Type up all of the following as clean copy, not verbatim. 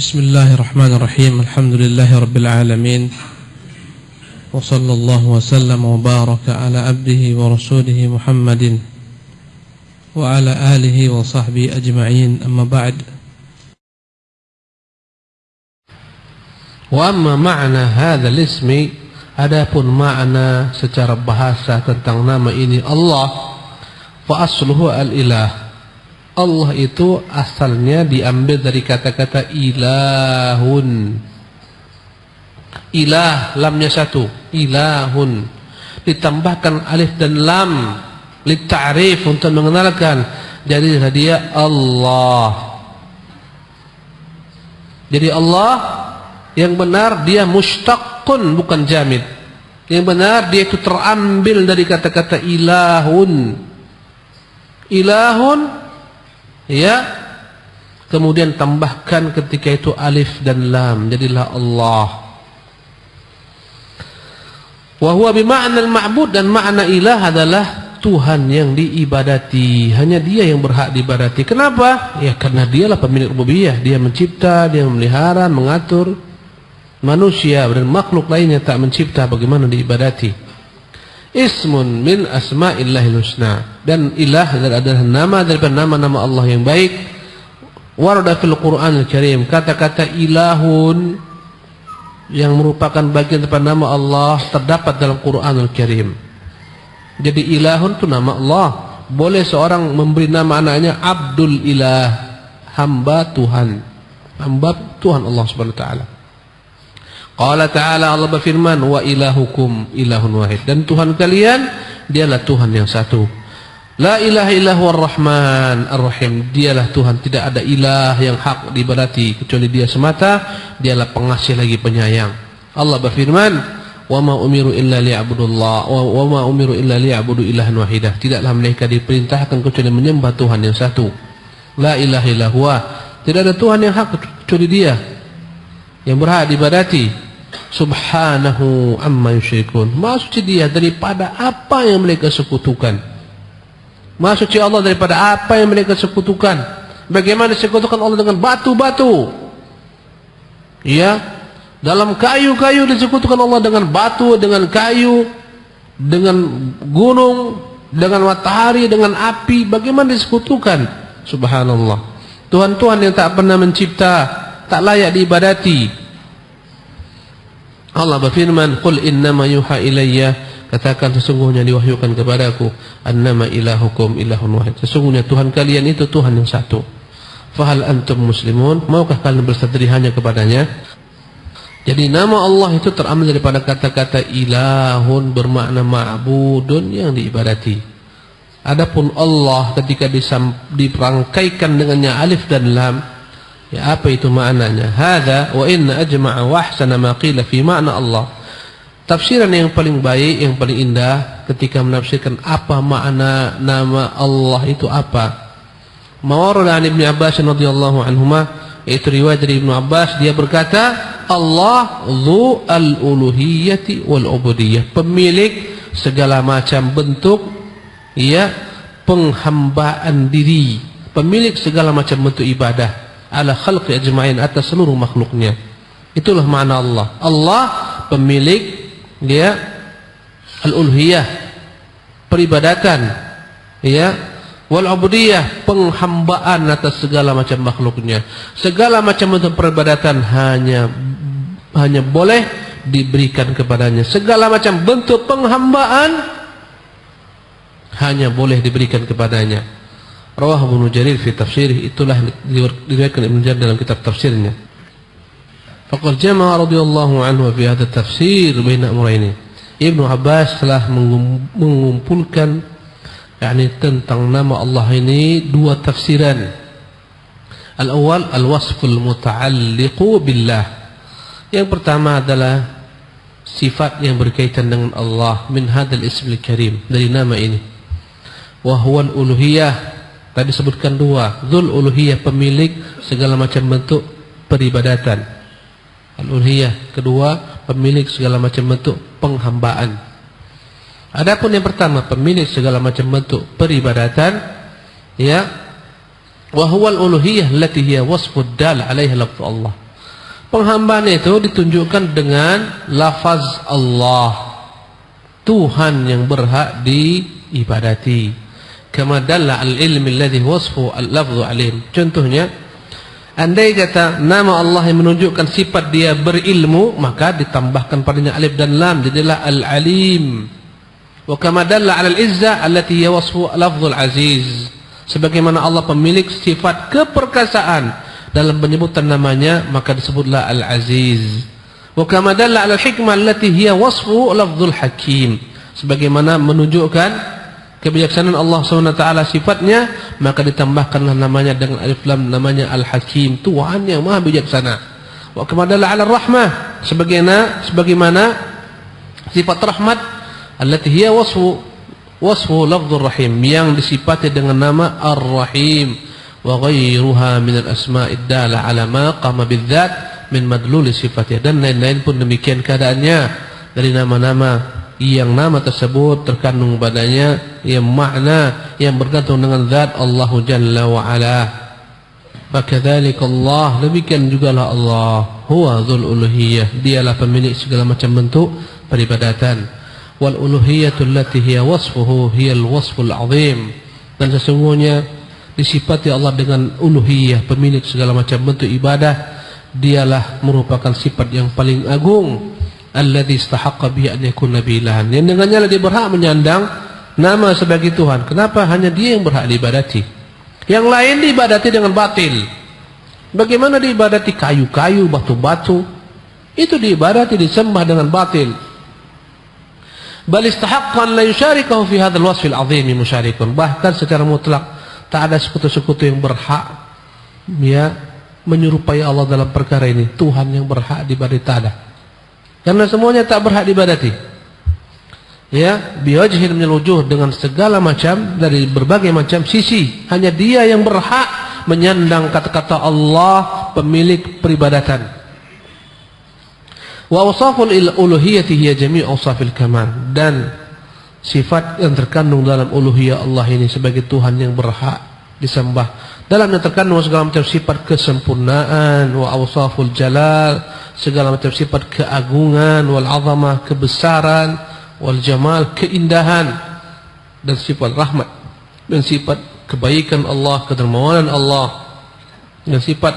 بسم الله الرحمن الرحيم. الحمد لله رب العالمين، وصلى الله وسلم وبارك على عبده ورسوله محمد وعلى آله وصحبه أجمعين. أما بعد. وأما معنى هذا الاسم, adapun makna secara bahasa tentang nama ini Allah, fa asluhu al-ilah. Allah itu asalnya diambil dari kata-kata ilahun. Ilah, lamnya satu, ilahun. Ditambahkan alif dan lam litta'rif, untuk mengenalkan. Jadi dia Allah. Jadi Allah yang benar dia mushtaqun, bukan jamid. Yang benar dia itu terambil dari kata-kata ilahun. Ilahun, ya, kemudian tambahkan ketika itu alif dan lam, jadilah Allah. Wa huwa bima'na al-ma'bud, dan makna ilah adalah Tuhan yang diibadati. Hanya dia yang berhak diibadati. Kenapa? Ya karena dialah pemilik rububiyah. Dia mencipta, dia memelihara, mengatur manusia dan makhluk lainnya tak mencipta, bagaimana diibadati. Ismun min asma'illahil husna, dan ilah adalah nama daripada nama-nama Allah yang baik. Warada fil Qur'anil Karim, kata-kata ilahun yang merupakan bagian daripada nama Allah terdapat dalam Qur'anul Karim. Jadi ilahun itu nama Allah. Boleh seorang memberi nama anaknya Abdul Ilah, hamba Tuhan, hamba Tuhan Allah Subhanahu wa taala. Qala ta'ala, Allah berfirman, wa ilahukum ilahun wahid, dan Tuhan kalian dialah Tuhan yang satu. La ilaha illahu ar-Rahman ar-Rahim, dialah Tuhan, tidak ada ilah yang hak diibadati kecuali dia semata. Dialah pengasih lagi penyayang. Allah berfirman, wa ma umiru illa liya'budullah wa ma umiru illa liya'budu ilahan wahidah, tidaklah mereka diperintahkan kecuali menyembah Tuhan yang satu. La ilaha illahu, tidak ada Tuhan yang hak kecuali dia yang berhak diibadati. Subhanahu amma yusyrikun, maha suci dia daripada apa yang mereka sekutukan. Maha suci Allah daripada apa yang mereka sekutukan. Bagaimana disekutukan Allah dengan batu-batu? Ya, dalam kayu-kayu disekutukan Allah dengan batu, dengan kayu, dengan gunung, dengan matahari, dengan api. Bagaimana disekutukan? Subhanallah. Tuhan-Tuhan yang tak pernah mencipta, tak layak diibadati. Allah berfirman, qul innama yuha ilayya, katakan sesungguhnya diwahyukan kepadaku, annama ilahukum ilahun wahid, sesungguhnya Tuhan kalian itu Tuhan yang satu. Fahal antum muslimun, maukah kalian bersedri hanya kepadanya? Jadi nama Allah itu terambil daripada kata-kata ilahun, bermakna ma'budun, yang diibadati. Adapun Allah ketika diperangkaikan dengannya alif dan lam, ya apa itu maknanya? Hadza wa inna ajma'a wa ahsana ma qila fi makna Allah. Tafsiran yang paling baik, yang paling indah ketika menafsirkan apa makna nama Allah itu apa. Mawarada an Ibnu Abbas radhiyallahu anhuma, itu riwayat dari Ibnu Abbas, dia berkata, Allah dzu al-uluhiyyati wal ubudiyyah, pemilik segala macam bentuk, ya, penghambaan diri, pemilik segala macam bentuk ibadah, ala khalqi ajma'in, atas seluruh makhluknya. Itulah makna Allah. Allah pemilik dia al-uluhiyah, peribadatan, ya, wal ubudiyah, penghambaan atas segala macam makhluknya. Segala macam bentuk peribadatan hanya boleh diberikan kepadanya. Segala macam bentuk penghambaan hanya boleh diberikan kepadanya. Rawah Ibnu Jarir fi tafsirih, itulah diriwayatkan Ibnu Jarir dalam kitab tafsirnya. Faqad jama'a radhiyallahu anhu fi hadha tafsir baina amrayni. Ibnu Abbas telah mengumpulkan tentang nama Allah ini dua tafsiran. Al-awwal al-wasful muta'alliqu billah. Yang pertama adalah sifat yang berkaitan dengan Allah min hadzal ismil karim, dari nama ini. Wa huwa al-uluhiyah, tadi sebutkan dua, dzul uluhiyah, pemilik segala macam bentuk peribadatan. Al-uluhiyah kedua, pemilik segala macam bentuk penghambaan. Adapun yang pertama, pemilik segala macam bentuk peribadatan, ya, wa huwal uluhiyah allati hiya wasfud dal 'alaiha lafzu Allah. Penghambaan itu ditunjukkan dengan lafaz Allah, Tuhan yang berhak diibadati. Kama dalla al-ilmi alladhi wasfu al-lafzu alim. Contohnya, andai kata nama Allah yang menunjukkan sifat dia berilmu, maka ditambahkan padanya alif dan lam, jadilah al-alim. Wa kama dalla 'ala al-izza allati hiya wasfu lafzul aziz. Sebagaimana Allah pemilik sifat keperkasaan, dalam penyebutan namanya maka disebutlah al-aziz. Wa kama dalla 'ala al-hikmah allati hiya wasfu lafzul hakim. Sebagaimana menunjukkan kebijaksanaan Allah SWT sifatnya, maka ditambahkanlah namanya dengan alif lam, namanya Al-Hakim, Tuhan yang maha bijaksana. Wa kama dalla 'ala ar-rahmah, sebagaimana sifat rahmat allati hiya wasfu lafzur rahim, yang disifati dengan nama Ar-Rahim. Wa ghairuha min al-asma'id dalla 'ala ma qama bidzat min madlul sifatnya, dan lain-lain pun demikian keadaannya dari nama-nama yang nama tersebut terkandung padanya yang makna yang bergantung dengan zat Allah Jalla wa Ala. Fakadzalika Allah, demikian jugalah Allah, huwa dzul uluhiyah, dialah pemilik segala macam bentuk peribadatan. Wal uluhiyatu allati hiya wasfuhu hiyal wasful azim, dan sesungguhnya disifati Allah dengan uluhiyah, pemilik segala macam bentuk ibadah, dialah merupakan sifat yang paling agung. Alladzi istahaqqa bihi an yakuna ilahan, yang dengannya dia berhak menyandang nama sebagai Tuhan. Kenapa hanya dia yang berhak diibadati? Yang lain diibadati dengan batil. Bagaimana diibadati kayu-kayu, batu-batu? Itu diibadati, disembah dengan batil. Bal istahaqqa an la yusyarikahu fi hadzal wasfil azim musyarikun. Bahkan secara mutlak tak ada sekutu-sekutu yang berhak menyerupai Allah dalam perkara ini. Tuhan yang berhak diibadati tak ada. Karena semuanya tak berhak diibadati. Biwajhin minal wujuh, dengan segala macam, dari berbagai macam sisi. Hanya dia yang berhak menyandang kata-kata Allah, pemilik peribadatan. Wa awsaful uluhiyyati hiya jami' awsafil kamal, dan sifat yang terkandung dalam uluhiyah Allah ini sebagai Tuhan yang berhak disembah, dalamnya terkandung segala macam sifat kesempurnaan. Wa awsaful jalal, segala macam sifat keagungan. Wal azamah, kebesaran. Wal jamal, keindahan. Dan sifat rahmat, dan sifat kebaikan Allah, kedermawanan Allah, dan sifat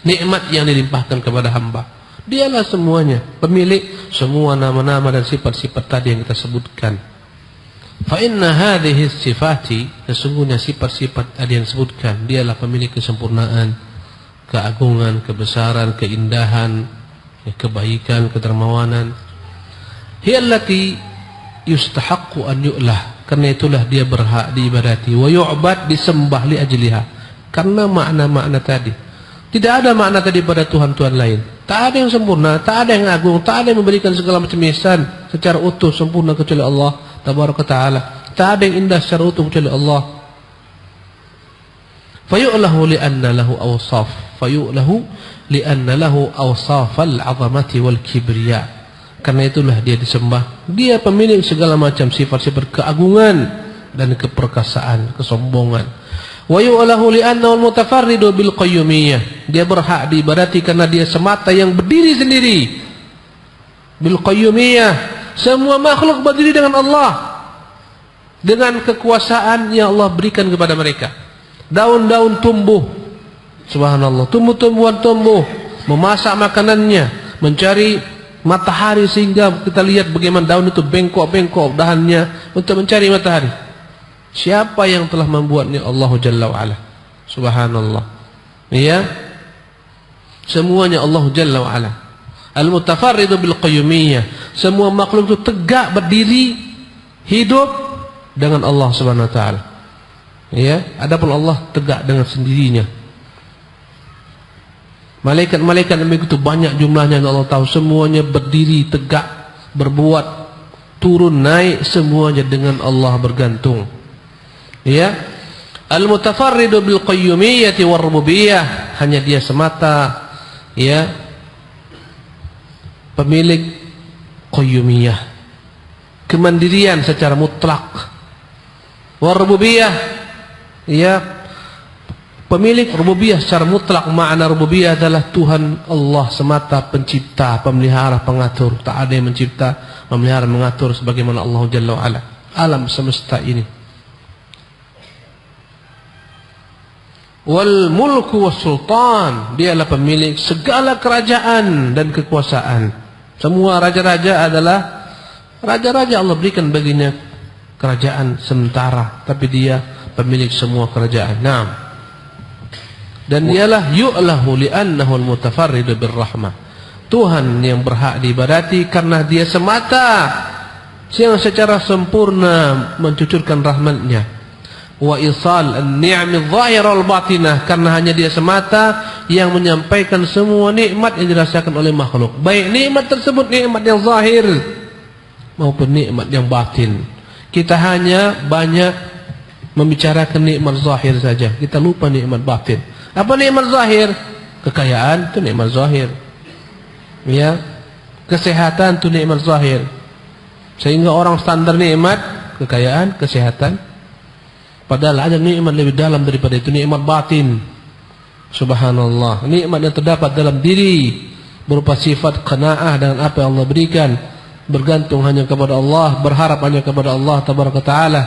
nikmat yang dilimpahkan kepada hamba. Dialah semuanya pemilik semua nama-nama dan sifat-sifat tadi yang kita sebutkan. Fa inna hadhihi sifati, sesungguhnya sifat-sifat tadi yang disebutkan, dialah pemilik kesempurnaan, keagungan, kebesaran, keindahan, kebaikan, kedermawanan. Hiya allati yustahaqqu an yu'lah, karena itulah dia berhak diibadati. Wa yu'bad, disembah li ajliha, karena makna-makna tadi. Tidak ada makna tadi pada Tuhan-Tuhan lain. Tak ada yang sempurna, tak ada yang agung, tak ada yang memberikan segala macam ihsan secara utuh sempurna kecuali Allah Tabaraka Ta'ala. Tak ada yang indah secara utuh kecuali Allah. Fayu'lahu li'anna lahu awsaf, fayu'lahu li'anna lahu awsafal azamati wal kibriya, karena itulah dia disembah. Dia pemilik segala macam sifat-sifat keagungan dan keperkasaan, kesombongan. Wa yu'lahu li'annahu al-mutafarridu bil qayyumiyyah, dia berhak diibadati karena dia semata yang berdiri sendiri. Bil qayyumiyyah, semua makhluk berdiri dengan Allah, dengan kekuasaan yang Allah berikan kepada mereka. Daun-daun tumbuh, subhanallah, tumbuh-tumbuhan tumbuh, memasak makanannya, mencari matahari sehingga kita lihat bagaimana daun itu bengkok-bengkok dahannya untuk mencari matahari. Siapa yang telah membuatnya? Allah Jalla wa'ala, subhanallah. Semuanya Allah Jalla wa'ala. Al-mutafarridu bil qayyumiyyah, semua makhluk itu tegak berdiri hidup dengan Allah subhanahu wa ta'ala. Adapun Allah tegak dengan sendirinya. Malaikat-malaikat yang begitu banyak jumlahnya, Allah tahu, semuanya berdiri tegak, berbuat, turun naik, semuanya dengan Allah bergantung. Al-mutafarridu bil qayyumiyyati war rububiyyah, hanya dia semata pemilik qayyumiyah, kemandirian secara mutlak. War rububiyyah, pemilik rububiyah secara mutlak. Makna rububiyah adalah Tuhan Allah semata, pencipta, pemelihara, pengatur. Tak ada yang mencipta, memelihara, mengatur sebagaimana Allah Jalla wa'ala. Alam semesta ini. Wal mulku was sultan, dialah pemilik segala kerajaan dan kekuasaan. Semua raja-raja adalah raja-raja, Allah berikan baginya kerajaan sementara, tapi dia pemilik semua kerajaan. Naam. Dan dialah yu'lahu li'annahu al-mutafarridu birrahmah. Tuhan yang berhak diibadati karena dia semata yang secara sempurna mencucurkan rahmatnya. Wa isal an-ni'am adh-dhahirah wal-batinah, karena hanya dia semata yang menyampaikan semua nikmat yang dirasakan oleh makhluk, baik nikmat tersebut nikmat yang zahir maupun nikmat yang batin. Kita hanya banyak membicarakan nikmat zahir saja, kita lupa nikmat batin. Apa nikmat zahir? Kekayaan itu nikmat zahir, ya. Kesehatan itu nikmat zahir. Sehingga orang standar nikmat kekayaan, kesehatan. Padahal ada nikmat lebih dalam daripada itu, nikmat batin. Subhanallah, nikmat yang terdapat dalam diri berupa sifat qanaah dengan apa yang Allah berikan, bergantung hanya kepada Allah, berharap hanya kepada Allah tabaraka taala.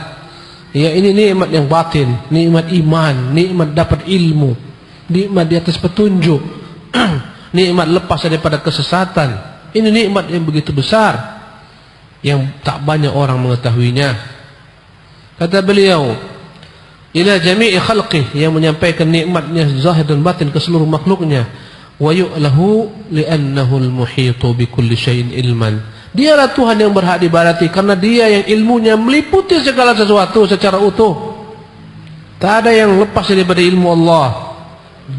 Ya, ini nikmat yang batin, nikmat iman, nikmat dapat ilmu, nikmat di atas petunjuk, nikmat lepas daripada kesesatan. Ini nikmat yang begitu besar yang tak banyak orang mengetahuinya. Kata beliau, ila jami'i khalqih, yang menyampaikan nikmatnya zahir dan batin ke seluruh makhluknya. Wa yu'lahu li'annahu al-muhitu bi kulli syai'in ilman. Dialah Tuhan yang berhak diibadati karena dia yang ilmunya meliputi segala sesuatu secara utuh. Tak ada yang lepas daripada ilmu Allah.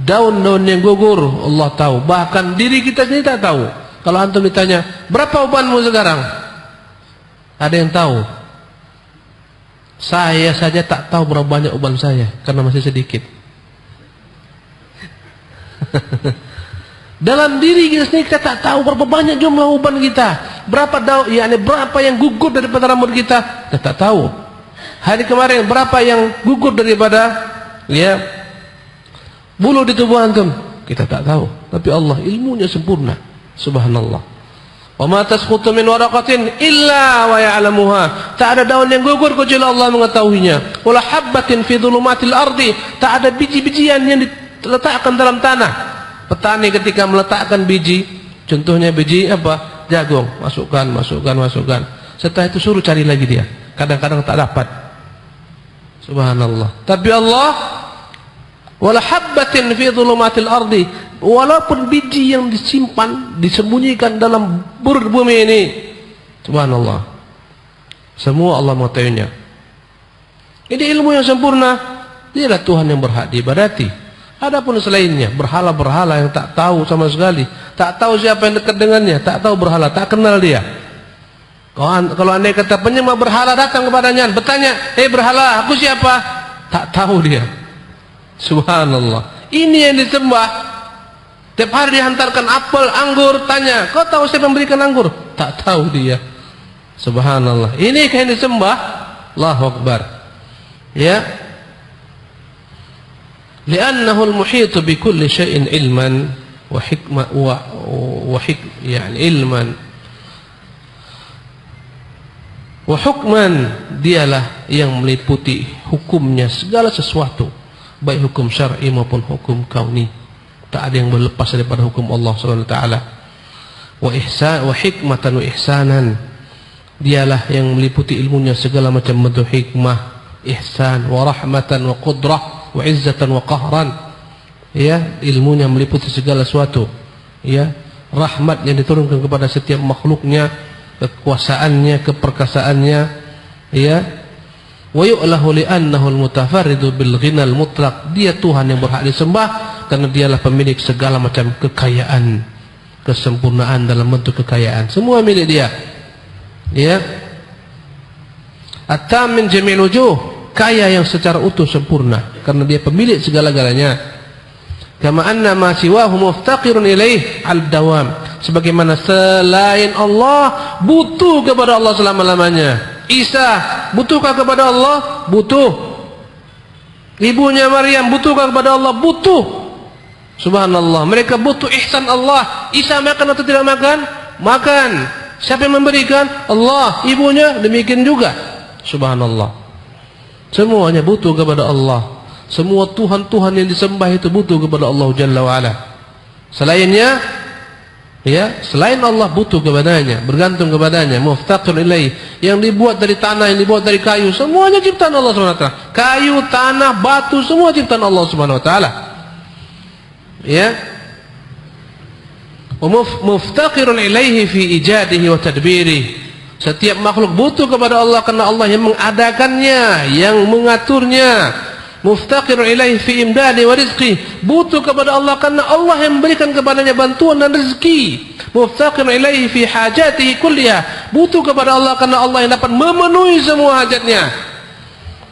Daun-daun yang gugur Allah tahu, bahkan diri kita sendiri tak tahu. Kalau antum ditanya, berapa ubanmu sekarang? Ada yang tahu? Saya saja tak tahu berapa banyak uban saya karena masih sedikit. Dalam diri kita sendiri kita tak tahu berapa banyak jumlah uban kita, berapa daun, yakni berapa yang gugur daripada rambut kita tak tahu. Hari kemarin berapa yang gugur daripada bulu di tubuh antum kita tak tahu, tapi Allah ilmunya sempurna. Subhanallah. Wa ma tasqutu min waraqatin illa wa ya'lamuha. Tak ada daun yang gugur kecuali Allah mengetahuinya. Wala habbatin fi dhulumatil ardi. Tak ada biji-bijian yang diletakkan dalam tanah. Petani ketika meletakkan biji, contohnya biji apa? Jagung, masukkan. Setelah itu suruh cari lagi dia. Kadang-kadang tak dapat. Subhanallah. Tapi Allah, wala habbatin fi dhulumatil ardi, walaupun biji yang disimpan, disembunyikan dalam bur bumi ini, subhanallah, semua Allah mengetahuinya. Ini ilmu yang sempurna. Dialah Tuhan yang berhak diibadati. Adapun selainnya, berhala-berhala yang tak tahu sama sekali, tak tahu siapa yang dekat dengannya, tak tahu berhala, tak kenal dia. Kalau andai kata penyembah berhala datang kepadanya, bertanya, berhala, aku siapa? Tak tahu dia. Subhanallah. Ini yang disembah. Tiap hari dihantarkan apel, anggur, tanya, kau tahu siapa memberikan anggur? Tak tahu dia. Subhanallah. Ini yang disembah. Allahu Akbar. Ya. Li'annahu al-muhitu bi kulli syai'in ilman wa hikmah yani ilman wa hukman, dialah yang meliputi hukumnya segala sesuatu, baik hukum syar'i maupun hukum kauni. Tak ada yang berlepas daripada hukum Allah Subhanahu wa taala. Wa ihsan wa hikmatan wa ihsanan, dialah yang meliputi ilmunya segala macam bentuk hikmah, ihsan, wa rahmatan wa qudrah, wa izzatan wa qahran. Ya, ilmunya meliputi segala sesuatu. Ya, rahmat yang diturunkan kepada setiap makhluknya, kekuasaannya, keperkasaannya. Ya, wa yu'lahu li'annahu al-mutafarridu bil ghinal mutlaq, dia Tuhan yang berhak disembah karena dialah pemilik segala macam kekayaan, kesempurnaan dalam bentuk kekayaan, semua milik dia. Ya, at-tam min jami'il wujuh, kaya yang secara utuh sempurna karena dia pemilik segala-galanya. Kama anna ma siwahu muftaqirun ilaih al-dawam, sebagaimana selain Allah butuh kepada Allah selama-lamanya. Isa butuhkah kepada Allah? Butuh. Ibunya Maryam butuhkah kepada Allah? Butuh. Subhanallah. Mereka butuh ihsan Allah. Isa makan atau tidak makan? Makan. Siapa yang memberikan? Allah. Ibunya demikian juga. Subhanallah. Semuanya butuh kepada Allah. Semua Tuhan-Tuhan yang disembah itu butuh kepada Allah Jalla wa'ala. Selainnya, ya, selain Allah butuh kepadanya, bergantung kepadanya, muftaqir ilaih. Yang dibuat dari tanah, yang dibuat dari kayu, semuanya ciptaan Allah Subhanahu wa taala. Kayu, tanah, batu, semua ciptaan Allah Subhanahu wa taala. Ya. Wa muftaqirun ilaihi fi ijadihi wa tadbirihi. Setiap makhluk butuh kepada Allah karena Allah yang mengadakannya, yang mengaturnya. Muftaqirun ilaihi fi imdadi wa rizqi. Butuh kepada Allah karena Allah yang memberikan kepadanya bantuan dan rezeki. Muftaqirun ilaihi fi hajatihi kulliha. Butuh kepada Allah karena Allah yang dapat memenuhi semua hajatnya.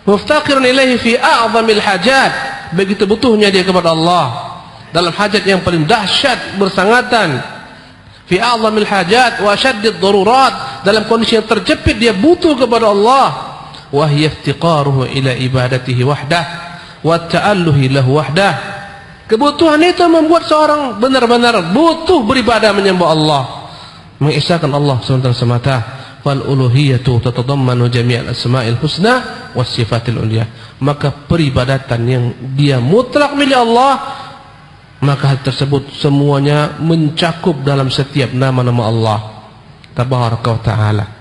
Muftaqirun ilaihi fi a'zamil hajat. Begitu butuhnya dia kepada Allah dalam hajat yang paling dahsyat bersangatan. Fi a'zamil hajat wa asyaddid darurat. Dalam kondisi yang terjepit dia butuh kepada Allah. Wa hiya iftiqaruhu ila ibadatihi wahdah wa ta'alluhi lahu wahdah. Kebutuhan itu membuat seorang benar-benar butuh beribadah menyembah Allah, mengisahkan Allah semata. Fal uluhiyatu tatadammanu jami'al asma'il husna was sifatil ulya. Maka peribadatan yang dia mutlak milik Allah, maka hal tersebut semuanya mencakup dalam setiap nama-nama Allah Tabaraka wa ta'ala.